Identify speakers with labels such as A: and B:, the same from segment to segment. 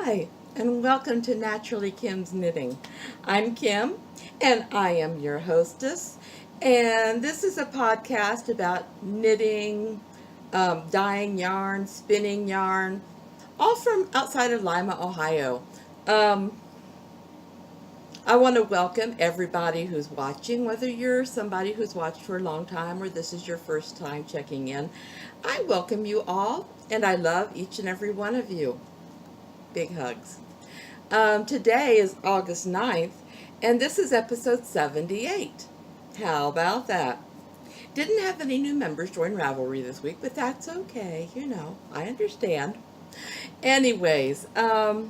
A: Hi, and welcome to Naturally Kim's Knitting. I'm Kim, and I am your hostess. And this is a podcast about knitting, dyeing yarn, spinning yarn, all from outside of Lima, Ohio. Um, I want to welcome everybody who's watching, whether you're somebody who's watched for a long time or this is your first time checking in. I welcome you all, and I love each and every one of you. Big hugs. Today is August 9th, and this is episode 78. How about that? Didn't have any new members join Ravelry this week, but that's okay. I understand. Anyways, I'm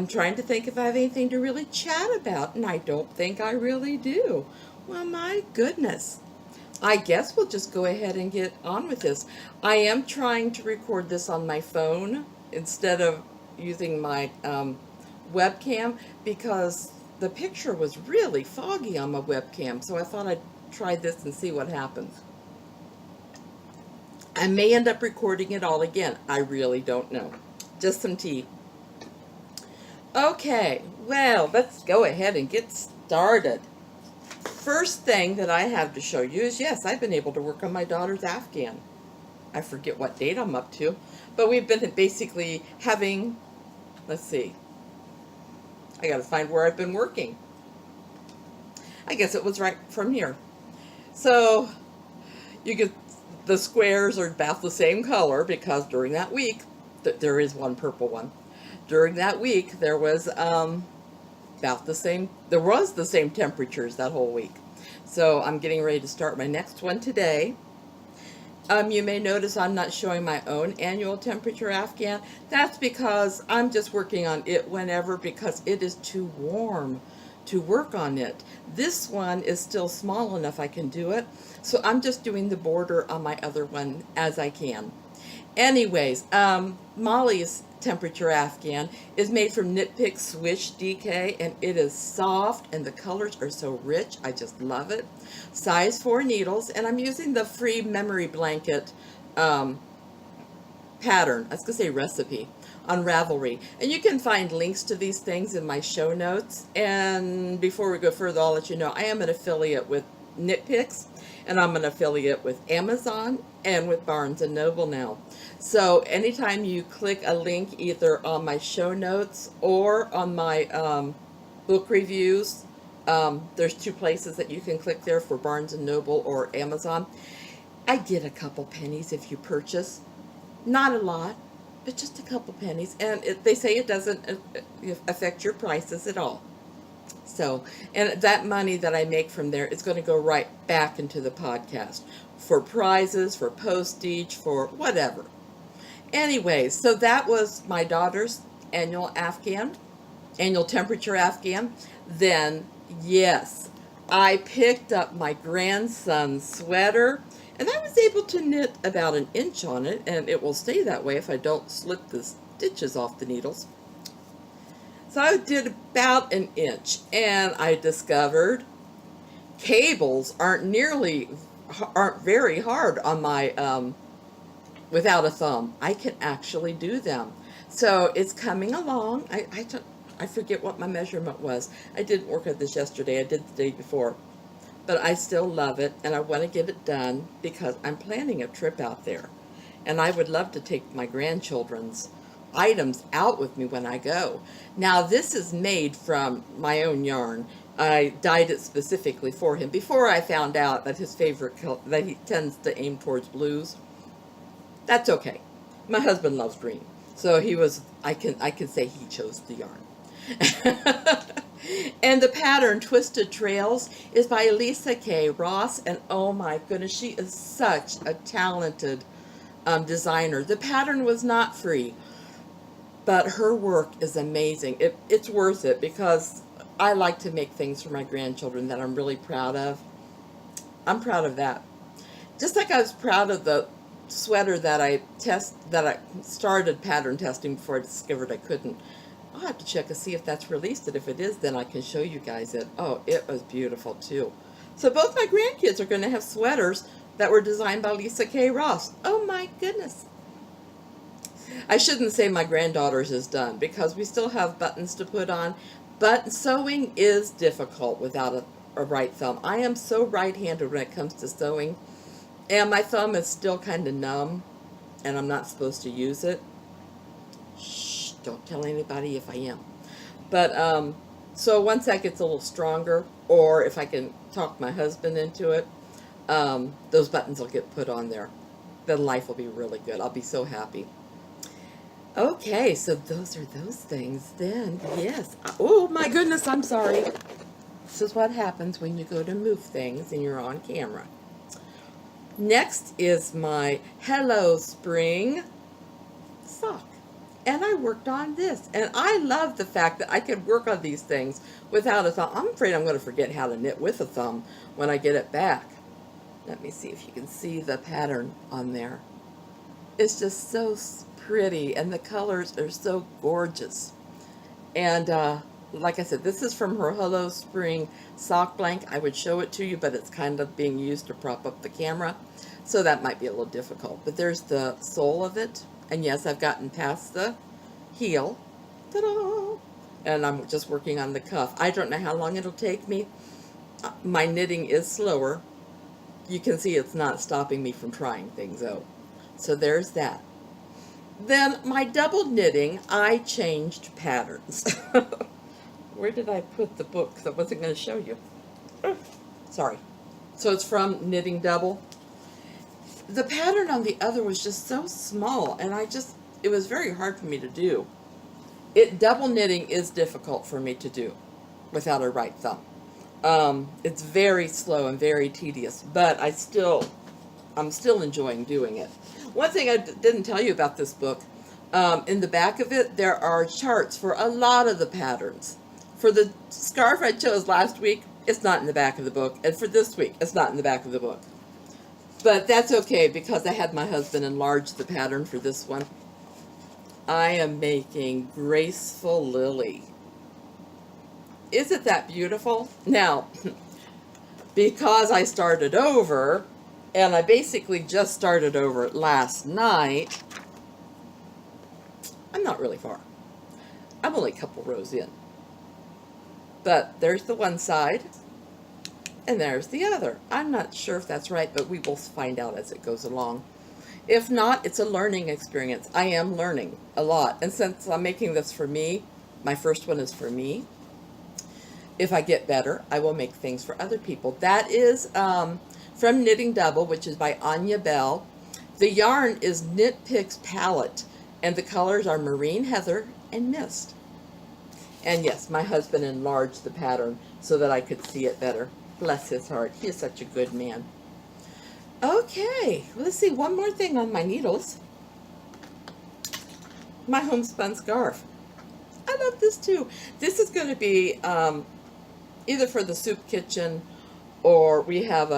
A: trying to think if I have anything to really chat about, and I don't think I really do. Well, my goodness. I guess we'll just go ahead and get on with this. I am trying to record this on my phone instead of using my webcam because the picture was really foggy on my webcam, so I thought I'd try this and see what happens. I may end up recording it all again. I really don't know. Just some tea. Okay, well, let's go ahead and get started. First thing that I have to show you is, yes, I've been able to work on my daughter's Afghan. I forget what date I'm up to, but we've been basically having, let's see, I gotta find where I've been working. I guess it was right from here. So you get the squares are about the same color because during that week, there is one purple one. During that week, there was about the same, there was the same temperatures that whole week. So I'm getting ready to start my next one today. You may notice I'm not showing my own annual temperature Afghan. That's because I'm just working on it whenever because it is too warm to work on it. This one is still small enough I can do it. So I'm just doing the border on my other one as I can. Anyways, Molly's temperature Afghan is made from Knit Pick Swish DK, and it is soft and the colors are so rich. I just love it. Size 4 needles, and I'm using the free memory blanket pattern. I was going to say recipe on Ravelry. And you can find links to these things in my show notes. And before we go further, I'll let you know I am an affiliate with Knit Picks, and I'm an affiliate with Amazon and with Barnes & Noble now. So anytime you click a link either on my show notes or on my book reviews, there's 2 places that you can click there for Barnes & Noble or Amazon. I get a couple pennies if you purchase. Not a lot, but just a couple pennies. And they say it doesn't affect your prices at all. So, and that money that I make from there is going to go right back into the podcast for prizes, for postage, for whatever. Anyways, so that was my daughter's annual temperature Afghan. Then, yes, I picked up my grandson's sweater, and I was able to knit about 1 inch on it, and it will stay that way if I don't slip the stitches off the needles. So I did about 1 inch, and I discovered cables aren't very hard on my without a thumb. I can actually do them. So it's coming along. I forget what my measurement was. I didn't work at this yesterday. I did the day before. But I still love it, and I want to get it done because I'm planning a trip out there. And I would love to take my grandchildren's items out with me when I go. Now, this is made from my own yarn. I dyed it specifically for him before I found out that his favorite color, that he tends to aim towards blues. That's okay. My husband loves green. So I can say he chose the yarn. And the pattern Twisted Trails is by Lisa K. Ross, and oh my goodness, she is such a talented designer. The pattern was not free, but her work is amazing. It's worth it because I like to make things for my grandchildren that I'm really proud of. I'm proud of that. Just like I was proud of the sweater that I started pattern testing before I discovered I couldn't. I'll have to check to see if that's released, and if it is, then I can show you guys it. Oh, it was beautiful too. So both my grandkids are going to have sweaters that were designed by Lisa K. Ross. Oh my goodness. I shouldn't say my granddaughter's is done because we still have buttons to put on, but sewing is difficult without a right thumb. I am so right-handed when it comes to sewing, and my thumb is still kind of numb, and I'm not supposed to use it. Shh, don't tell anybody if I am. But, so once that gets a little stronger, or if I can talk my husband into it, those buttons will get put on there. Then life will be really good. I'll be so happy. Okay, so those are those things then. Yes. Oh my goodness, I'm sorry. This is what happens when you go to move things and you're on camera. Next is my Hello Spring sock. And I worked on this. And I love the fact that I could work on these things without a thumb. I'm afraid I'm going to forget how to knit with a thumb when I get it back. Let me see if you can see the pattern on there. It's just so pretty, and the colors are so gorgeous. And like I said, this is from her Hello Spring sock blank. I would show it to you, but it's kind of being used to prop up the camera, so that might be a little difficult. But there's the sole of it, and yes, I've gotten past the heel. Ta-da! And I'm just working on the cuff. I don't know how long it'll take me. My knitting is slower. You can see it's not stopping me from trying things out. So there's that. Then my double knitting, I changed patterns. Where did I put the book? Because I wasn't going to show you. Sorry. So it's from Knitting Double. The pattern on the other was just so small, and it was very hard for me to do. Double knitting is difficult for me to do without a right thumb. It's very slow and very tedious, but I'm still enjoying doing it. One thing I didn't tell you about this book, in the back of it, there are charts for a lot of the patterns. For the scarf I chose last week, it's not in the back of the book, and for this week, it's not in the back of the book. But that's okay, because I had my husband enlarge the pattern for this one. I am making Graceful Lily. Isn't that beautiful? Now, because I started over, and I basically just started over last night, I'm not really far. I'm only a couple rows in. But there's the one side, and there's the other. I'm not sure if that's right, but we will find out as it goes along. If not, it's a learning experience. I am learning a lot. And since I'm making this for me, my first one is for me. If I get better, I will make things for other people. That is from Knitting Double, which is by Anya Bell. The yarn is Knit Picks Palette, and the colors are Marine Heather and Mist. And yes, my husband enlarged the pattern so that I could see it better. Bless his heart. He is such a good man. Okay, let's see. One more thing on my needles. My homespun scarf. I love this too. This is going to be either for the soup kitchen, or we have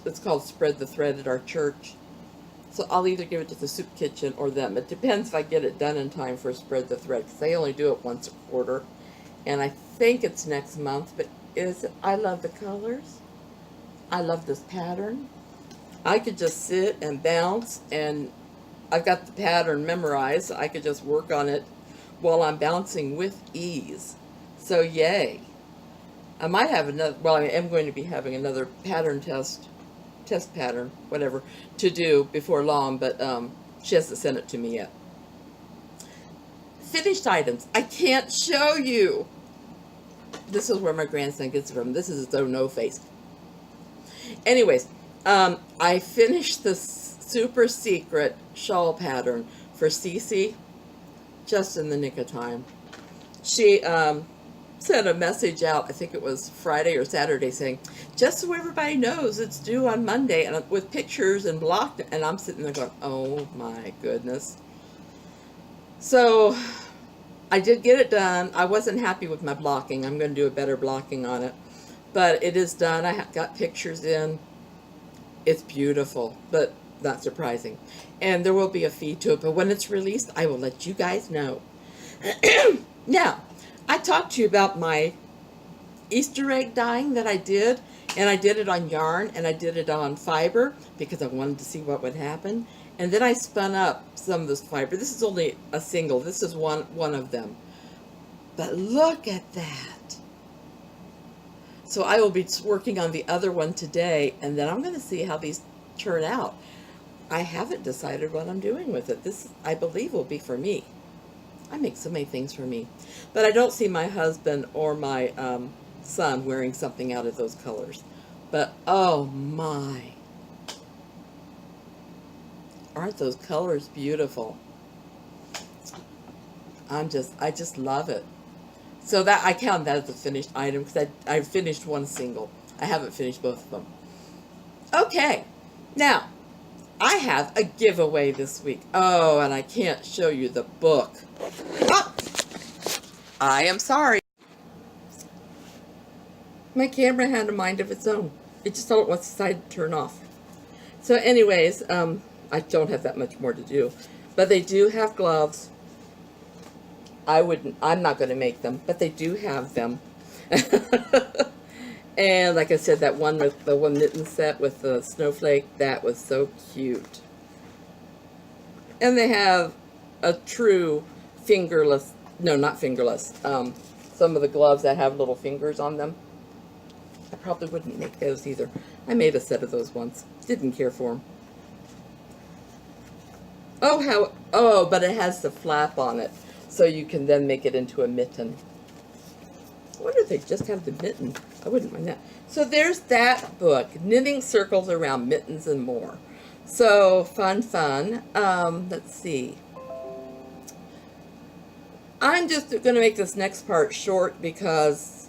A: it's called Spread the Thread at our church. So I'll either give it to the soup kitchen or them. It depends if I get it done in time for Spread the Thread, because they only do it once a quarter. And I think it's next month, but I love the colors. I love this pattern. I could just sit and bounce, and I've got the pattern memorized. So I could just work on it while I'm bouncing with ease. So yay. I might have another, well, I am going to be having another pattern test pattern, whatever, to do before long, but she hasn't sent it to me yet. Finished items. I can't show you. This is where my grandson gets it from. This is his own no face. Anyways, I finished the super secret shawl pattern for Cece just in the nick of time. She sent a message out, I think it was Friday or Saturday, saying, just so everybody knows, it's due on Monday, and with pictures and blocked, and I'm sitting there going, oh my goodness. So I did get it done. I wasn't happy with my blocking. I'm going to do a better blocking on it, but it is done. I got pictures in. It's beautiful, but not surprising. And there will be a fee to it, but when it's released, I will let you guys know. Now, I talked to you about my Easter egg dyeing that I did, and I did it on yarn, and I did it on fiber, because I wanted to see what would happen. And then I spun up some of this fiber. This is only a single. This is one of them. But look at that. So I will be working on the other one today, and then I'm going to see how these turn out. I haven't decided what I'm doing with it. This, I believe, will be for me. I make so many things for me. But I don't see my husband or my son wearing something out of those colors. But, oh my. Aren't those colors beautiful? I just love it. So that I count that as a finished item because I finished one single. I haven't finished both of them. Okay, now I have a giveaway this week. Oh, and I can't show you the book. Oh, I am sorry. My camera had a mind of its own. It just all wants to decide to turn off. So anyways, I don't have that much more to do. But they do have gloves. I'm not going to make them, but they do have them. And like I said, that one with the one mitten set with the snowflake, that was so cute. And they have a true fingerless, no, not fingerless, some of the gloves that have little fingers on them. I probably wouldn't make those either. I made a set of those once. Didn't care for them. Oh, but it has the flap on it, so you can then make it into a mitten. I wonder if they just have the mitten. I wouldn't mind that. So there's that book, Knitting Circles Around Mittens and More. So fun. Let's see. I'm just going to make this next part short because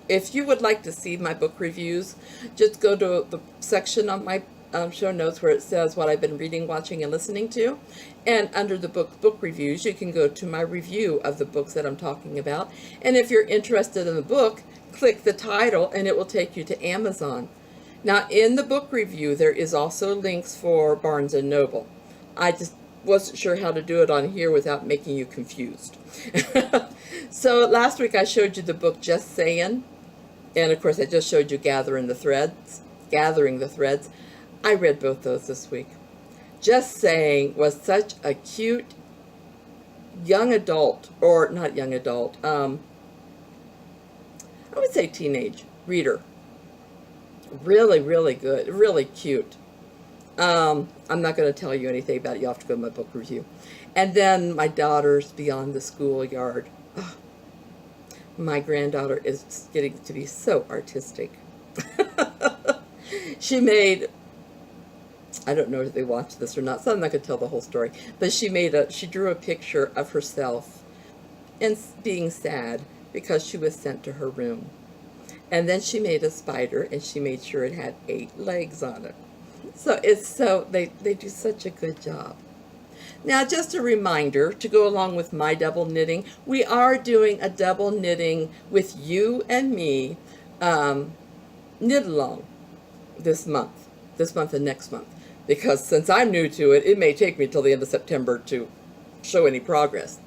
A: if you would like to see my book reviews, just go to the section on my show notes where it says what I've been reading, watching, and listening to. And under the book reviews, you can go to my review of the books that I'm talking about. And if you're interested in the book, click the title and it will take you to Amazon. Now, in the book review, there is also links for Barnes & Noble. I just wasn't sure how to do it on here without making you confused. So last week I showed you the book Just Saying. And of course, I just showed you Gathering the Threads. I read both those this week. Just Saying was such a cute young adult, or not young adult, I would say teenage reader. Really, really good, really cute. I'm not going to tell you anything about it. You'll have to go to my book review. And then my daughter's Beyond the Schoolyard. Oh, my granddaughter is getting to be so artistic. She made, I don't know if they watched this or not, so I'm not going to tell the whole story, but she drew a picture of herself and being sad because she was sent to her room. And then she made a spider and she made sure it had 8 legs on it. So they do such a good job. Now, just a reminder to go along with my double knitting, we are doing a double knitting with you and me knit along this month and next month, because since I'm new to it, it may take me till the end of September to show any progress.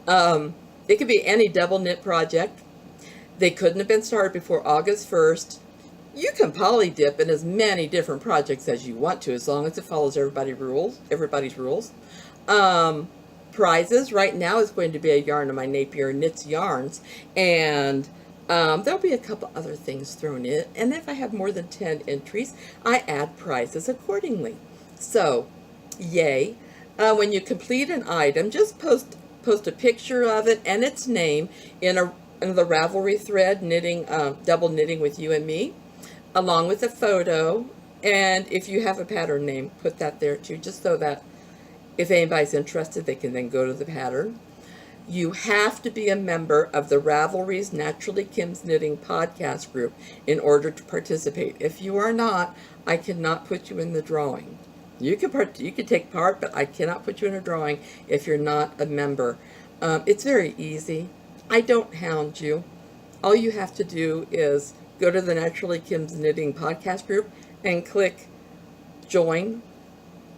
A: It could be any double knit project. They couldn't have been started before August 1st. You can poly dip in as many different projects as you want to, as long as it follows everybody's rules. Prizes right now is going to be a yarn of my Napier Knits yarns, and there'll be a couple other things thrown in, and if I have more than 10 entries, I add prizes accordingly. So, yay. When you complete an item, just post a picture of it and its name in the Ravelry thread, double knitting with you and me, along with a photo, and if you have a pattern name, put that there too, just so that if anybody's interested, they can then go to the pattern. You have to be a member of the Ravelry's Naturally Kim's Knitting podcast group in order to participate. If you are not, I cannot put you in the drawing. You can take part, but I cannot put you in a drawing if you're not a member. It's very easy. I don't hound you. All you have to do is go to the Naturally Kim's Knitting podcast group and click join.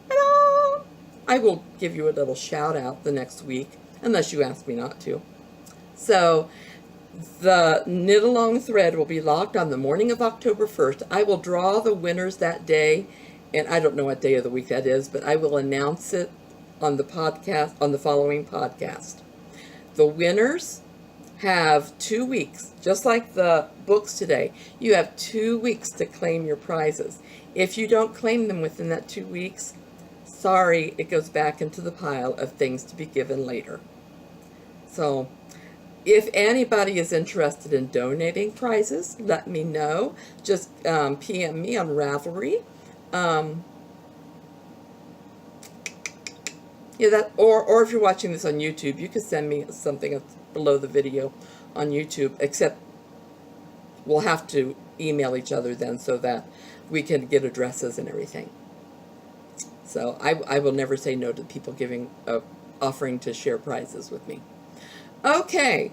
A: Ta-da! I will give you a little shout out the next week, unless you ask me not to. So the knit along thread will be locked on the morning of October 1st. I will draw the winners that day, and I don't know what day of the week that is, but I will announce it on the podcast, on the following podcast. The winners have 2 weeks, just like the books today. You have 2 weeks to claim your prizes. If you don't claim them within that 2 weeks, sorry, it goes back into the pile of things to be given later. So if anybody is interested in donating prizes, let me know. Just PM me on Ravelry. Yeah, that, or if you're watching this on YouTube, you can send me something below the video on YouTube, except we'll have to email each other then so that we can get addresses and everything. So I will never say no to people offering to share prizes with me. Okay.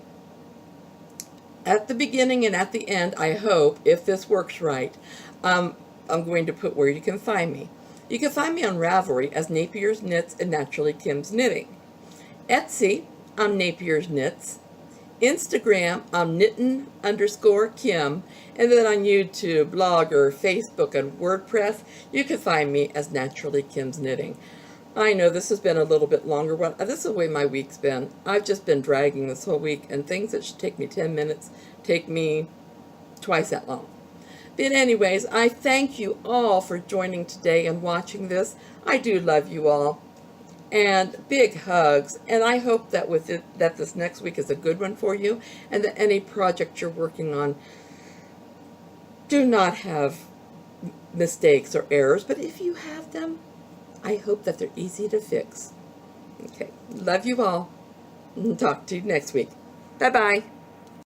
A: At the beginning and at the end, I hope, if this works right, I'm going to put where you can find me. You can find me on Ravelry as Napier's Knits and Naturally Kim's Knitting. Etsy, I'm Napier's Knits. Instagram, I'm knittin_Kim. And then on YouTube, Blogger, Facebook, and WordPress, you can find me as Naturally Kim's Knitting. I know this has been a little bit longer. This is the way my week's been. I've just been dragging this whole week, and things that should take me 10 minutes take me twice that long. But anyways, I thank you all for joining today and watching this. I do love you all. And big hugs. And I hope that that this next week is a good one for you, and that any project you're working on do not have mistakes or errors. But if you have them, I hope that they're easy to fix. Okay. Love you all. Talk to you next week. Bye-bye.